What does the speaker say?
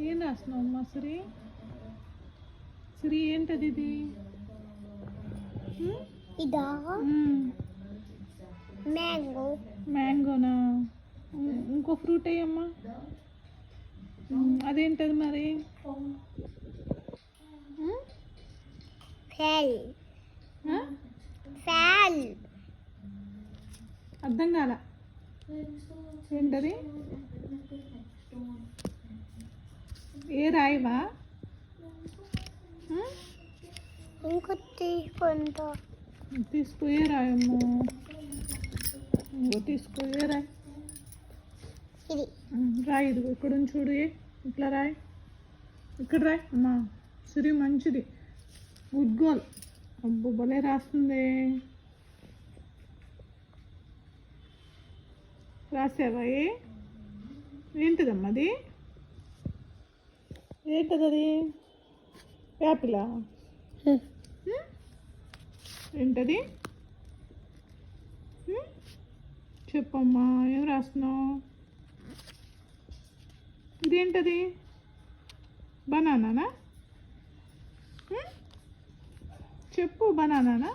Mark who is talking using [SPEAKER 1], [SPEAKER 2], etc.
[SPEAKER 1] ఏం రాసినావు అమ్మా సిరి? సిరి ఏంటది ఇది?
[SPEAKER 2] ఇదా మ్యాంగో.
[SPEAKER 1] మ్యాంగోనా? ఇంకో ఫ్రూట్ అయ్యమ్మా. అదేంటది మరి?
[SPEAKER 2] ఫెల్. ఫెల్
[SPEAKER 1] అర్థం కాల. ఏంటది? ఏ రాయివా?
[SPEAKER 2] ఇంకో తీసుకుంటా.
[SPEAKER 1] తీసుకో. ఏ రాయమ్మా? ఇంకో తీసుకో. ఏ రాయి?
[SPEAKER 2] ఇది
[SPEAKER 1] రాయి. ఇది ఇక్కడ చూడు. ఇట్లా రాయి. ఇక్కడ రాయి అమ్మా. సిరి మంచిది. Good girl. అబ్బో భలే రాస్తుంది. రాసావా? ఏంటిదమ్మా అది? ఏంటది అది? యాపిలా? ఏంటది? చెప్పమ్మా, ఏం రాస్తున్నావు? ఇదేంటది? బనానానా? చెప్పు. బనానానా?